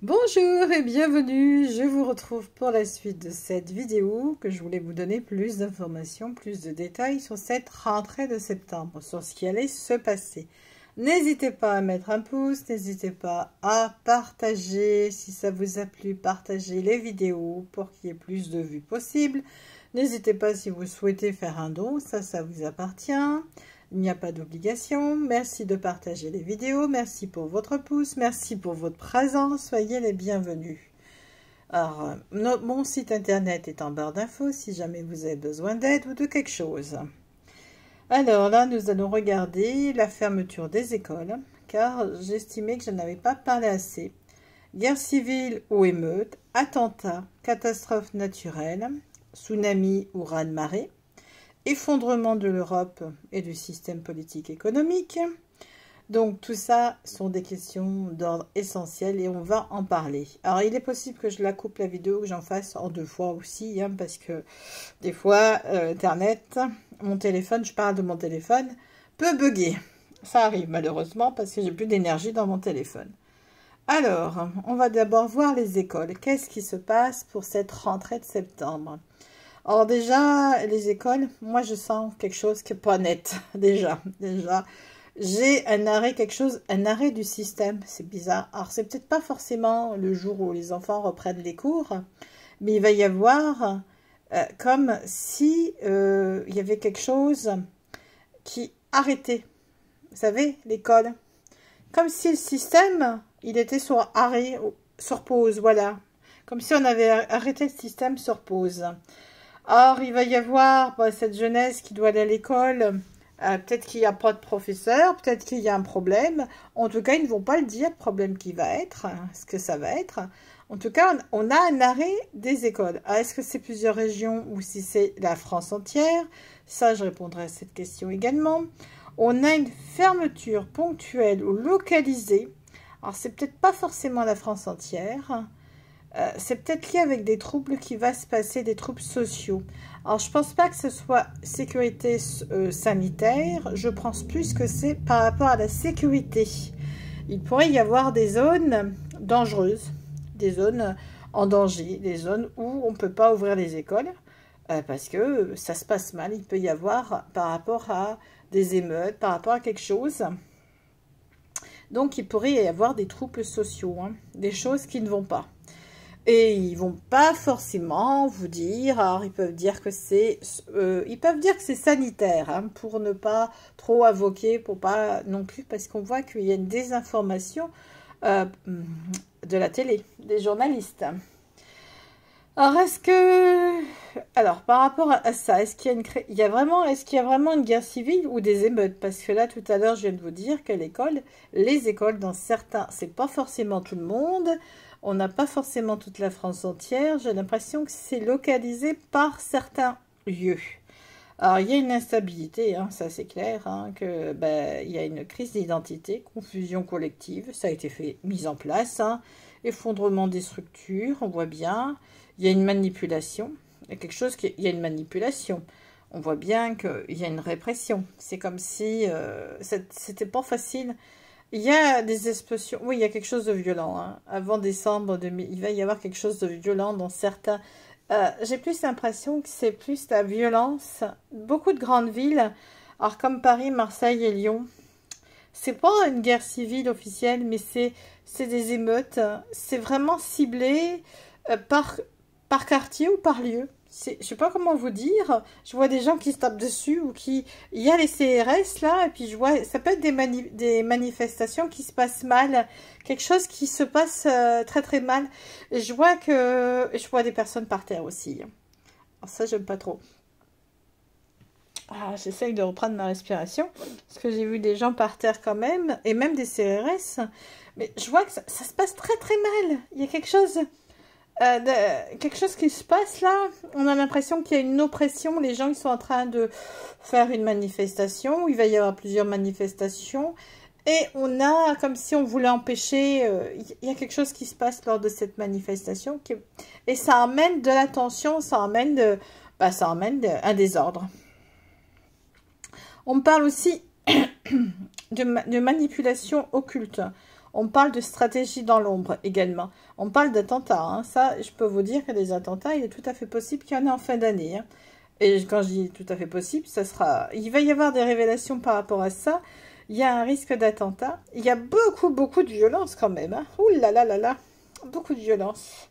Bonjour et bienvenue, je vous retrouve pour la suite de cette vidéo que je voulais vous donner plus d'informations, plus de détails sur cette rentrée de septembre, sur ce qui allait se passer. N'hésitez pas à mettre un pouce, n'hésitez pas à partager si ça vous a plu, partagez les vidéos pour qu'il y ait plus de vues possible. N'hésitez pas si vous souhaitez faire un don, ça vous appartient. Il n'y a pas d'obligation. Merci de partager les vidéos. Merci pour votre pouce. Merci pour votre présence. Soyez les bienvenus. Alors, mon site internet est en barre d'infos si jamais vous avez besoin d'aide ou de quelque chose. Alors là, nous allons regarder la fermeture des écoles, car j'estimais que je n'avais pas parlé assez. Guerre civile ou émeute, attentats, catastrophes naturelles, tsunami ou raz-de-marée, effondrement de l'Europe et du système politique économique. Donc tout ça sont des questions d'ordre essentiel et on va en parler. Alors il est possible que je la coupe la vidéo, que j'en fasse en 2 fois aussi, parce que des fois Internet, mon téléphone, je parle de mon téléphone, peut bugger. Ça arrive malheureusement parce que j'ai plus d'énergie dans mon téléphone. Alors, on va d'abord voir les écoles. Qu'est-ce qui se passe pour cette rentrée de septembre ? Alors déjà, les écoles, moi je sens quelque chose qui n'est pas net. Déjà, j'ai un arrêt, un arrêt du système, c'est bizarre. Alors c'est peut-être pas forcément le jour où les enfants reprennent les cours, mais il va y avoir comme si il y avait quelque chose qui arrêtait. Vous savez, l'école. Comme si le système, il était sur arrêt, sur pause, voilà. Comme si on avait arrêté le système sur pause. Or, il va y avoir cette jeunesse qui doit aller à l'école. Peut-être qu'il n'y a pas de professeur, peut-être qu'il y a un problème. En tout cas, ils ne vont pas le dire, le problème qui va être, ce que ça va être. En tout cas, on a un arrêt des écoles. Est-ce que c'est plusieurs régions ou si c'est la France entière? Ça, je répondrai à cette question également. On a une fermeture ponctuelle ou localisée. Alors, c'est peut-être pas forcément la France entière. C'est peut-être lié avec des troubles qui va se passer, des troubles sociaux. Alors, je pense pas que ce soit sécurité sanitaire. Je pense plus que c'est par rapport à la sécurité. Il pourrait y avoir des zones dangereuses, des zones en danger, des zones où on ne peut pas ouvrir les écoles parce que ça se passe mal. Il peut y avoir par rapport à des émeutes, par rapport à quelque chose. Donc, il pourrait y avoir des troubles sociaux, des choses qui ne vont pas. Et ils vont pas forcément vous dire, alors ils peuvent dire que c'est sanitaire, pour ne pas trop invoquer, pour pas non plus, parce qu'on voit qu'il y a une désinformation de la télé, des journalistes. Alors par rapport à ça, est-ce qu'il y a vraiment une guerre civile ou des émeutes? Parce que là, tout à l'heure, je viens de vous dire que les écoles, dans certains, c'est pas forcément tout le monde. On n'a pas forcément toute la France entière. J'ai l'impression que c'est localisé par certains lieux. Alors, il y a une instabilité, ça c'est clair, il y a une crise d'identité, confusion collective, ça a été mis en place, effondrement des structures, on voit bien. Il y a une manipulation, il y a une manipulation. On voit bien qu'il y a une répression. C'est comme si c'était pas facile. Il y a des explosions, oui, il y a quelque chose de violent. Avant décembre, il va y avoir quelque chose de violent dans certains... J'ai plus l'impression que c'est plus la violence. Beaucoup de grandes villes, alors comme Paris, Marseille et Lyon, c'est pas une guerre civile officielle, mais c'est des émeutes. C'est vraiment ciblé par quartier ou par lieu. Je sais pas comment vous dire. Je vois des gens qui se tapent dessus ou qui... Il y a les CRS là, et puis je vois... Ça peut être des manifestations qui se passent mal. Quelque chose qui se passe très très mal. Et je vois des personnes par terre aussi. Alors ça, j'aime pas trop. J'essaye de reprendre ma respiration. Parce que j'ai vu des gens par terre quand même. Et même des CRS. Mais je vois que ça se passe très très mal. Il y a quelque chose... quelque chose qui se passe là, on a l'impression qu'il y a une oppression, les gens ils sont en train de faire une manifestation, il va y avoir plusieurs manifestations, et on a comme si on voulait empêcher, il y a quelque chose qui se passe lors de cette manifestation, et ça amène de la tension, ça amène un désordre. On me parle aussi de manipulation occulte. On parle de stratégie dans l'ombre également. On parle d'attentats. Hein. Ça, je peux vous dire que des attentats, il est tout à fait possible qu'il y en ait en fin d'année. Hein. Et quand je dis tout à fait possible, il va y avoir des révélations par rapport à ça. Il y a un risque d'attentat. Il y a beaucoup de violence quand même. Hein. Ouh là là là là. Beaucoup de violence.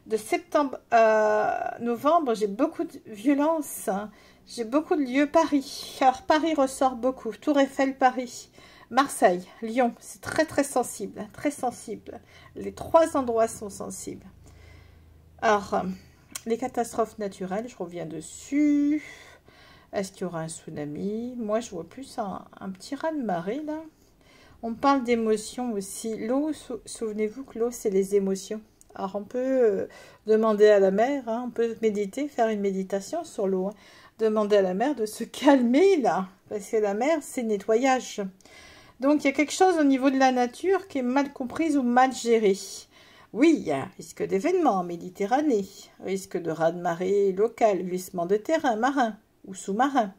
De septembre à novembre, j'ai beaucoup de violence. Hein. J'ai beaucoup de lieux. Paris. Alors, Paris ressort beaucoup. Tour Eiffel, Paris. Marseille, Lyon, c'est très sensible. Très sensible. Les 3 endroits sont sensibles. Alors, les catastrophes naturelles, je reviens dessus. Est-ce qu'il y aura un tsunami? Moi, je vois plus un petit raz-de-marée, là. On parle d'émotions aussi. L'eau, souvenez-vous que l'eau, c'est les émotions. Alors, on peut demander à la mer, hein, on peut méditer, faire une méditation sur l'eau. Hein. Demander à la mer de se calmer, là. Parce que la mer, c'est nettoyage. Donc, il y a quelque chose au niveau de la nature qui est mal comprise ou mal gérée. Oui, il y a risque d'événements en Méditerranée, risque de raz-de-marée local, glissement de terrain, marin ou sous-marin.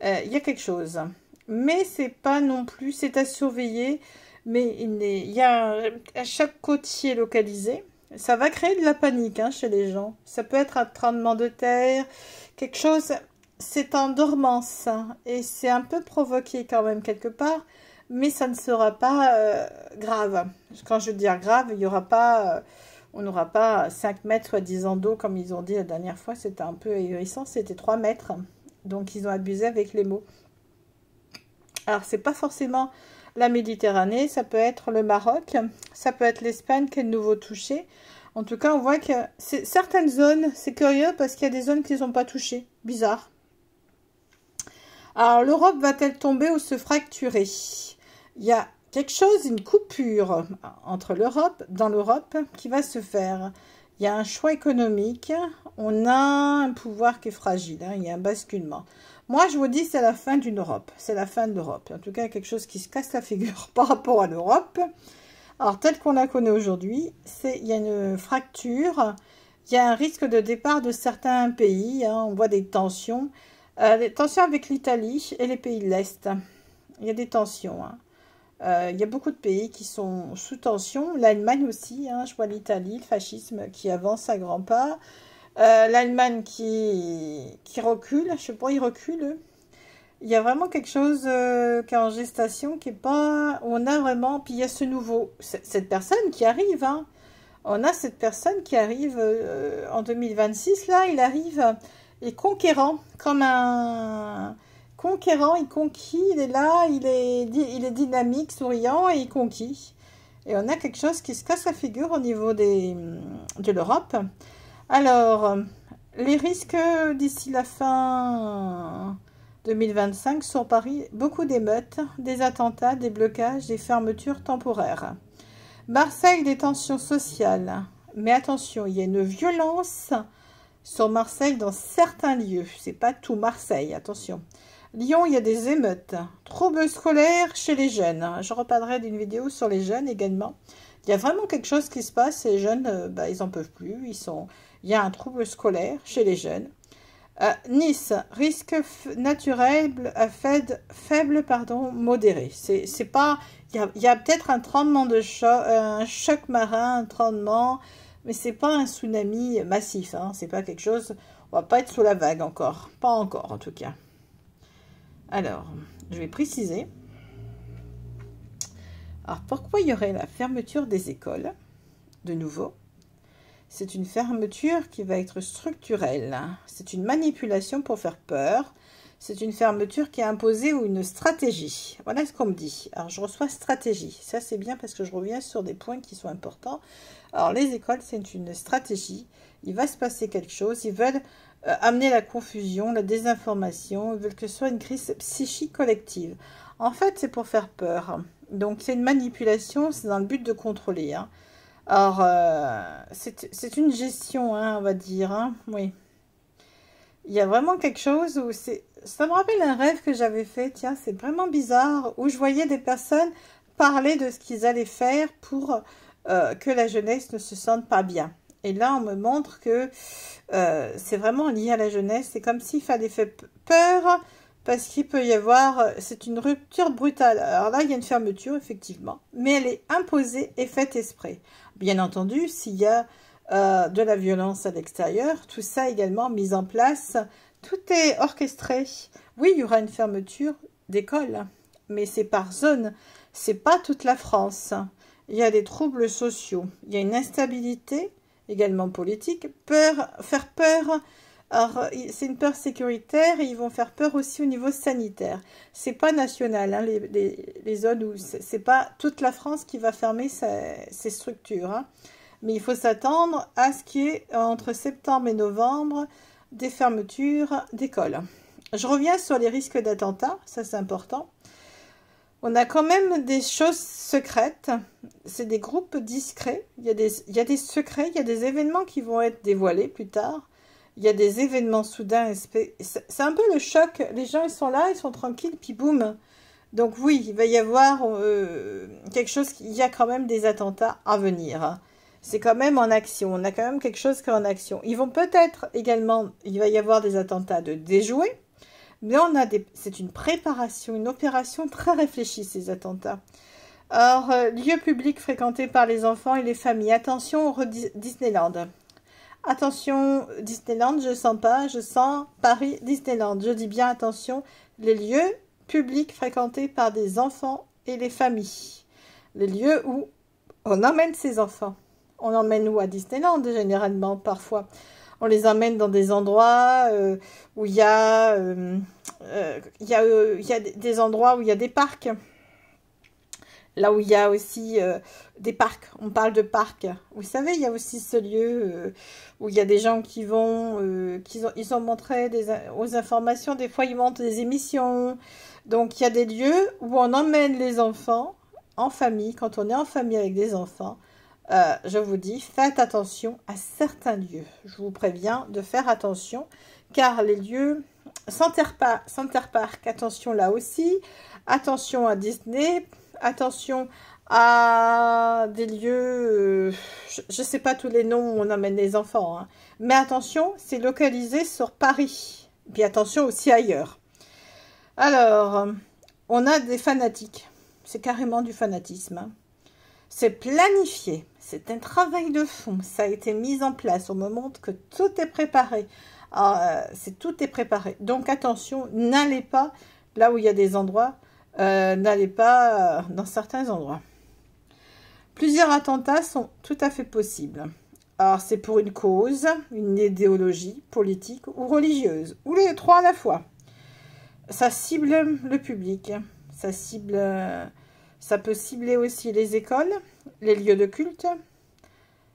Il y a quelque chose. Mais c'est pas non plus, c'est à surveiller. Mais il y a à chaque côtier localisé. Ça va créer de la panique hein, chez les gens. Ça peut être un tremblement de terre, quelque chose, c'est en dormance. Hein, et c'est un peu provoqué quand même quelque part. Mais ça ne sera pas grave. Quand je veux dire grave, il y aura pas, on n'aura pas 5 mètres soi-disant d'eau, comme ils ont dit la dernière fois. C'était un peu ahurissant, c'était 3 mètres. Donc, ils ont abusé avec les mots. Alors, c'est pas forcément la Méditerranée, ça peut être le Maroc, ça peut être l'Espagne qui est de nouveau touchée. En tout cas, on voit que certaines zones, c'est curieux parce qu'il y a des zones qui ne sont pas touchées. Bizarre. Alors, l'Europe va-t-elle tomber ou se fracturer? Il y a quelque chose, une coupure entre dans l'Europe qui va se faire. Il y a un choix économique, on a un pouvoir qui est fragile, hein, il y a un basculement. Moi, je vous dis, c'est la fin d'une Europe, c'est la fin de l'Europe. En tout cas, quelque chose qui se casse la figure par rapport à l'Europe. Alors, telle qu'on la connaît aujourd'hui, il y a une fracture, il y a un risque de départ de certains pays, hein, on voit des tensions avec l'Italie et les pays de l'Est. Il y a des tensions, hein. Il y a beaucoup de pays qui sont sous tension. L'Allemagne aussi, hein, je vois l'Italie, le fascisme qui avance à grands pas. L'Allemagne qui recule, je sais pas, il recule. Il y a vraiment quelque chose qui est en gestation, qui est pas... On a vraiment... Puis il y a ce nouveau... Cette personne qui arrive, hein. On a cette personne qui arrive en 2026, là, il arrive et conquérant, comme un... Conquérant, il conquit, il est là, il est dynamique, souriant et il conquit. Et on a quelque chose qui se casse la figure au niveau de l'Europe. Alors, les risques d'ici la fin 2025 sur Paris, beaucoup d'émeutes, des attentats, des blocages, des fermetures temporaires. Marseille, des tensions sociales. Mais attention, il y a une violence sur Marseille dans certains lieux. C'est pas tout Marseille, attention. Lyon, il y a des émeutes. Troubles scolaires chez les jeunes. Je reparlerai d'une vidéo sur les jeunes également. Il y a vraiment quelque chose qui se passe. Les jeunes, ils n'en peuvent plus. Il y a un trouble scolaire chez les jeunes. Nice, risque naturel faible, modéré. C'est pas... Il y a peut-être un tremblement de choc, un choc marin, un tremblement, mais c'est pas un tsunami massif. Hein. C'est pas quelque chose... On va pas être sous la vague encore. Pas encore, en tout cas. Alors, je vais préciser. Alors, pourquoi il y aurait la fermeture des écoles, de nouveau? C'est une fermeture qui va être structurelle. C'est une manipulation pour faire peur. C'est une fermeture qui est imposée ou une stratégie. Voilà ce qu'on me dit. Alors, je reçois stratégie. Ça, c'est bien parce que je reviens sur des points qui sont importants. Alors, les écoles, c'est une stratégie. Il va se passer quelque chose. Ils veulent amener la confusion, la désinformation. Ils veulent que ce soit une crise psychique collective. En fait, c'est pour faire peur. Donc, c'est une manipulation. C'est dans le but de contrôler. Hein. Alors, c'est une gestion, hein, on va dire. Hein. Oui. Il y a vraiment quelque chose où c'est... Ça me rappelle un rêve que j'avais fait. Tiens, c'est vraiment bizarre. Où je voyais des personnes parler de ce qu'ils allaient faire pour que la jeunesse ne se sente pas bien. Et là, on me montre que c'est vraiment lié à la jeunesse. C'est comme s'il fallait faire peur parce qu'il peut y avoir, c'est une rupture brutale. Alors là, il y a une fermeture, effectivement, mais elle est imposée et faite exprès. Bien entendu, s'il y a de la violence à l'extérieur, tout ça également mis en place, tout est orchestré. Oui, il y aura une fermeture d'école, mais c'est par zone, c'est pas toute la France. Il y a des troubles sociaux, il y a une instabilité, également politique, faire peur. Alors, c'est une peur sécuritaire et ils vont faire peur aussi au niveau sanitaire. C'est pas national, hein, les zones où c'est pas toute la France qui va fermer ses structures. Hein. Mais il faut s'attendre à ce qui est entre septembre et novembre des fermetures d'écoles. Je reviens sur les risques d'attentats, ça c'est important. On a quand même des choses secrètes, c'est des groupes discrets, il y a des secrets, il y a des événements qui vont être dévoilés plus tard. Il y a des événements soudains, c'est un peu le choc, les gens ils sont là, ils sont tranquilles, puis boum. Donc oui, il va y avoir quelque chose, il y a quand même des attentats à venir. Hein. C'est quand même en action, on a quand même quelque chose qui est en action. Ils vont peut-être également, il va y avoir des attentats de déjouer, mais c'est une préparation, une opération très réfléchie ces attentats. Alors, lieux publics fréquentés par les enfants et les familles, attention au Disneyland. Attention, Disneyland, je sens pas, je sens Paris Disneyland. Je dis bien attention, les lieux publics fréquentés par des enfants et les familles. Les lieux où on emmène ses enfants. On emmène où à Disneyland, généralement, parfois. On les emmène dans des endroits où il y a des endroits où il y a des parcs. Là où il y a aussi des parcs, on parle de parcs. Vous savez, il y a aussi ce lieu où il y a des gens qui vont, ils ont montré aux informations, des fois ils montent des émissions. Donc il y a des lieux où on emmène les enfants en famille, quand on est en famille avec des enfants. Je vous dis, faites attention à certains lieux. Je vous préviens de faire attention, car les lieux, Center Park, attention là aussi, attention à Disney, attention à des lieux, je ne sais pas tous les noms où on emmène les enfants, hein, mais attention, c'est localisé sur Paris, puis attention aussi ailleurs. Alors, on a des fanatiques, c'est carrément du fanatisme, hein. C'est planifié, c'est un travail de fond, ça a été mis en place, on me montre que tout est préparé, tout est préparé, donc attention, n'allez pas là où il y a des endroits, n'allez pas dans certains endroits. Plusieurs attentats sont tout à fait possibles. Alors c'est pour une cause, une idéologie politique ou religieuse, ou les trois à la fois. Ça cible le public, ça peut cibler aussi les écoles, les lieux de culte,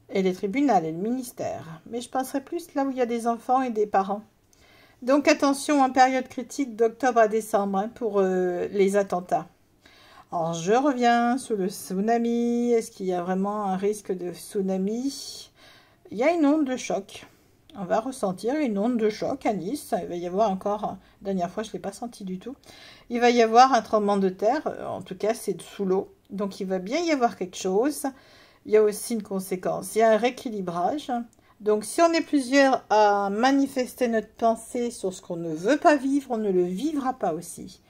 et les tribunaux et le ministère. Mais je penserais plus là où il y a des enfants et des parents. Donc attention en période critique d'octobre à décembre hein, pour les attentats. Alors je reviens sur le tsunami. Est-ce qu'il y a vraiment un risque de tsunami? Il y a une onde de choc. On va ressentir une onde de choc à Nice. Il va y avoir encore, la dernière fois je ne l'ai pas senti du tout. Il va y avoir un tremblement de terre. En tout cas c'est sous l'eau. Donc il va bien y avoir quelque chose. Il y a aussi une conséquence. Il y a un rééquilibrage. Donc, si on est plusieurs à manifester notre pensée sur ce qu'on ne veut pas vivre, on ne le vivra pas aussi.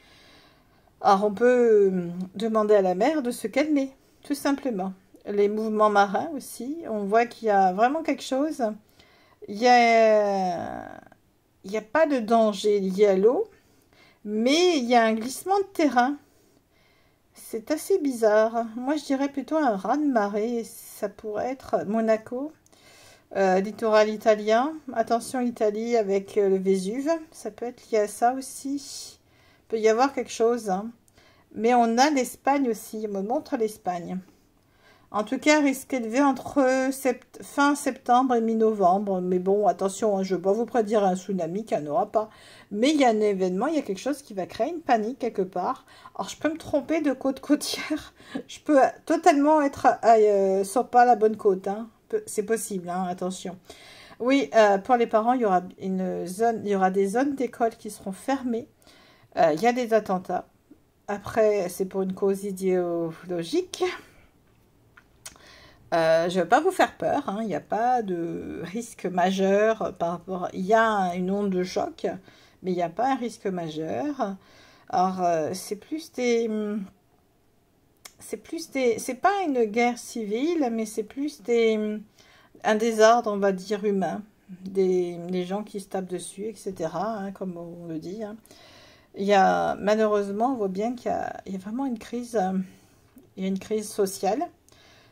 Alors, on peut demander à la mer de se calmer, tout simplement. Les mouvements marins aussi, on voit qu'il y a vraiment quelque chose. Il n'y a pas de danger lié à l'eau, mais il y a un glissement de terrain. C'est assez bizarre. Moi, je dirais plutôt un raz-de-marée. Ça pourrait être Monaco. Littoral italien, attention Italie avec le Vésuve, ça peut être lié à ça aussi, il peut y avoir quelque chose, hein. Mais on a l'Espagne aussi, on me montre l'Espagne. En tout cas, risque élevé entre fin septembre et mi-novembre, mais bon, attention, hein, je ne vais pas vous prédire un tsunami qu'il n'y en aura pas, mais il y a un événement, il y a quelque chose qui va créer une panique quelque part. Alors, je peux me tromper de côte côtière, je peux totalement être sur pas la bonne côte, hein. C'est possible, hein, attention. Oui, pour les parents, il y aura des zones d'école qui seront fermées. Il y a des attentats. Après, c'est pour une cause idéologique. Je ne vais pas vous faire peur. Hein, il n'y a pas de risque majeur par rapport. Il y a une onde de choc, mais il n'y a pas un risque majeur. Alors, c'est pas une guerre civile, mais c'est plus un désordre, on va dire, humain. Les gens qui se tapent dessus, etc., hein, comme on le dit. Hein. Malheureusement, on voit bien qu'il y a vraiment une crise, il y a une crise sociale.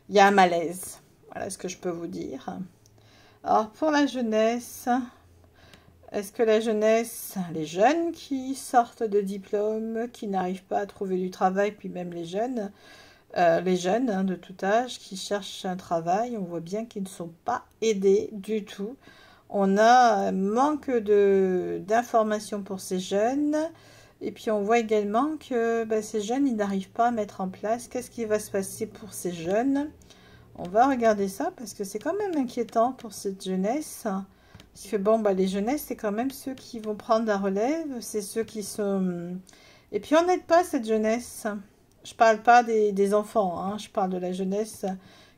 Il y a un malaise. Voilà ce que je peux vous dire. Alors, pour la jeunesse, est-ce que la jeunesse, les jeunes qui sortent de diplôme, qui n'arrivent pas à trouver du travail, puis même les jeunes hein, de tout âge qui cherchent un travail, on voit bien qu'ils ne sont pas aidés du tout. On a un manque d'informations pour ces jeunes. Et puis on voit également que ces jeunes, ils n'arrivent pas à mettre en place. Qu'est-ce qui va se passer pour ces jeunes? On va regarder ça parce que c'est quand même inquiétant pour cette jeunesse. Parce que bon, les jeunesses, c'est quand même ceux qui vont prendre la relève. C'est ceux qui sont... Et puis on n'aide pas cette jeunesse. Je parle pas des enfants, hein. Je parle de la jeunesse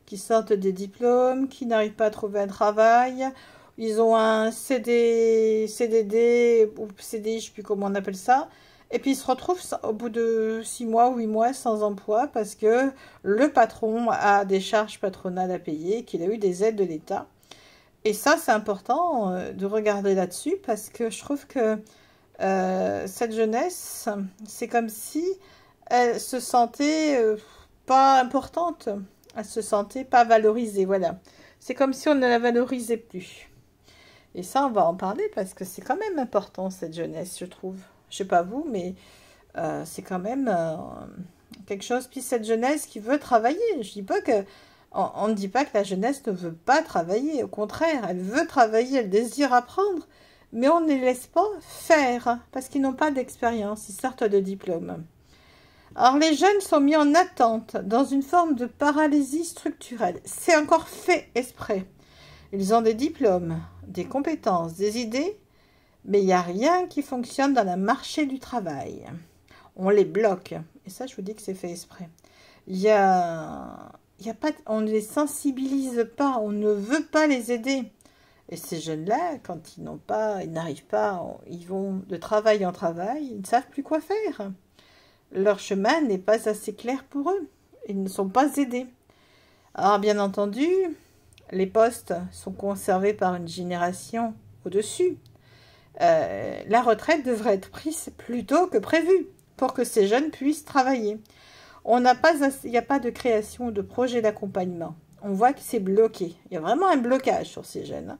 qui sortent des diplômes, qui n'arrivent pas à trouver un travail. Ils ont un CDD ou CDI, je ne sais plus comment on appelle ça. Et puis ils se retrouvent au bout de 6 mois ou 8 mois sans emploi parce que le patron a des charges patronales à payer, qu'il a eu des aides de l'État. Et ça, c'est important de regarder là-dessus parce que je trouve que cette jeunesse, c'est comme si elle se sentait pas importante, elle se sentait pas valorisée, voilà. C'est comme si on ne la valorisait plus. Et ça, on va en parler parce que c'est quand même important, cette jeunesse, je trouve. Je sais pas vous, mais c'est quand même quelque chose. Puis cette jeunesse qui veut travailler. Je dis pas que... On ne dit pas que la jeunesse ne veut pas travailler. Au contraire, elle veut travailler, elle désire apprendre. Mais on ne les laisse pas faire parce qu'ils n'ont pas d'expérience. Ils sortent de diplôme. Alors les jeunes sont mis en attente dans une forme de paralysie structurelle. C'est encore fait exprès. Ils ont des diplômes, des compétences, des idées, mais il n'y a rien qui fonctionne dans le marché du travail. On les bloque. Et ça, je vous dis que c'est fait exprès. On ne les sensibilise pas, on ne veut pas les aider. Et ces jeunes-là, quand ils n'arrivent pas, ils vont de travail en travail, ils ne savent plus quoi faire. Leur chemin n'est pas assez clair pour eux. Ils ne sont pas aidés. Alors, bien entendu, les postes sont conservés par une génération au-dessus. La retraite devrait être prise plus tôt que prévu pour que ces jeunes puissent travailler. Il n'y a pas de création de projet d'accompagnement. On voit que c'est bloqué. Il y a vraiment un blocage sur ces jeunes.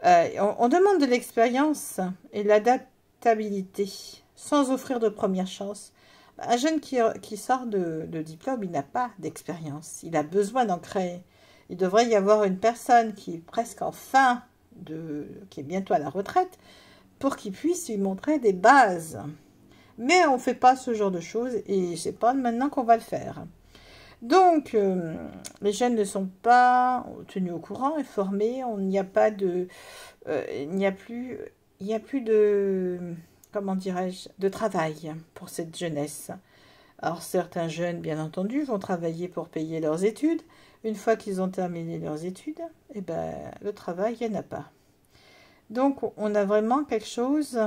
On demande de l'expérience et de l'adaptabilité sans offrir de première chance. Un jeune qui sort de diplôme, il n'a pas d'expérience. Il a besoin d'en créer. Il devrait y avoir une personne qui est presque en fin qui est bientôt à la retraite pour qu'il puisse lui montrer des bases. Mais on ne fait pas ce genre de choses et c'est pas maintenant qu'on va le faire. Donc, les jeunes ne sont pas tenus au courant et formés. Il n'y a plus de, comment dirais-je, de travail pour cette jeunesse. Alors, certains jeunes, bien entendu, vont travailler pour payer leurs études. Une fois qu'ils ont terminé leurs études, le travail, il n'y en a pas. Donc, on a vraiment quelque chose...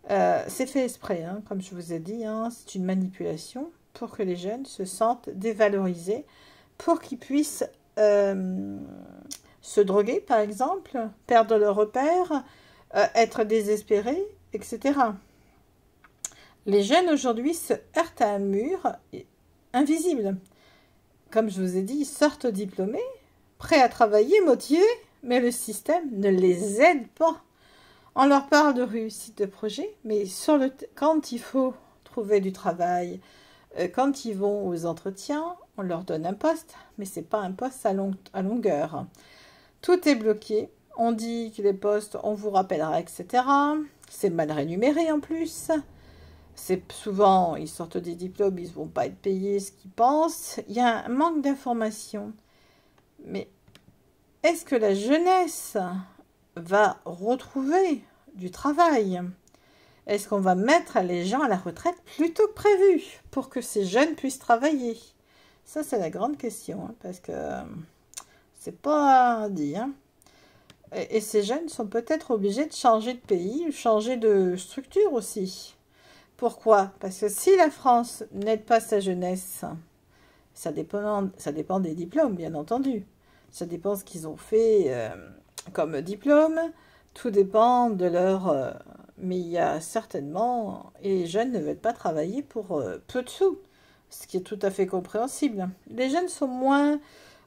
c'est fait exprès, hein, comme je vous ai dit, hein, c'est une manipulation pour que les jeunes se sentent dévalorisés, pour qu'ils puissent se droguer, par exemple, perdre leur repère, être désespérés, etc. Les jeunes aujourd'hui se heurtent à un mur invisible. Comme je vous ai dit, ils sortent diplômés, prêts à travailler, motivés, mais le système ne les aide pas. On leur parle de réussite de projet, mais quand il faut trouver du travail, quand ils vont aux entretiens, on leur donne un poste, mais ce n'est pas un poste à longueur. Tout est bloqué. On dit que les postes, on vous rappellera, etc. C'est mal rémunéré en plus. C'est souvent, ils sortent des diplômes, ils ne vont pas être payés ce qu'ils pensent. Il y a un manque d'information. Mais est-ce que la jeunesse va retrouver du travail? Est-ce qu'on va mettre les gens à la retraite plus tôt que prévu pour que ces jeunes puissent travailler? Ça, c'est la grande question, hein, parce que c'est pas dit. Hein. Et ces jeunes sont peut-être obligés de changer de pays, changer de structure aussi. Pourquoi? Parce que si la France n'aide pas sa jeunesse, ça dépend des diplômes, bien entendu. Ça dépend de ce qu'ils ont fait comme diplôme. Tout dépend de leur... mais il y a certainement... Et les jeunes ne veulent pas travailler pour peu de sous, ce qui est tout à fait compréhensible. Les jeunes sont moins...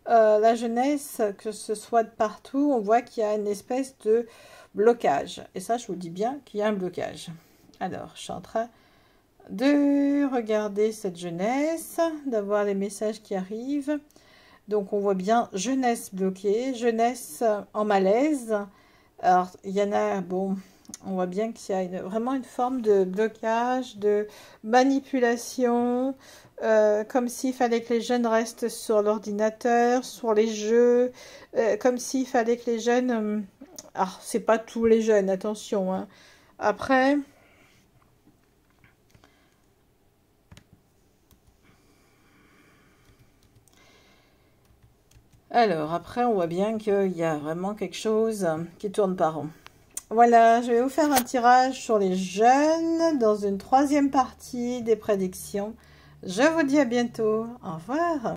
la jeunesse, que ce soit de partout, on voit qu'il y a une espèce de blocage. Et ça, je vous dis bien qu'il y a un blocage. Alors, je suis en train de regarder cette jeunesse, d'avoir les messages qui arrivent. Donc, on voit bien jeunesse bloquée, jeunesse en malaise. Alors, il y en a, bon, on voit bien qu'il y a vraiment une forme de blocage, de manipulation, comme s'il fallait que les jeunes restent sur l'ordinateur, sur les jeux, comme s'il fallait que les jeunes... alors, c'est pas tous les jeunes, attention, hein. Après... Alors, après, on voit bien qu'il y a vraiment quelque chose qui tourne pas rond. Voilà, je vais vous faire un tirage sur les jeunes dans une troisième partie des prédictions. Je vous dis à bientôt. Au revoir.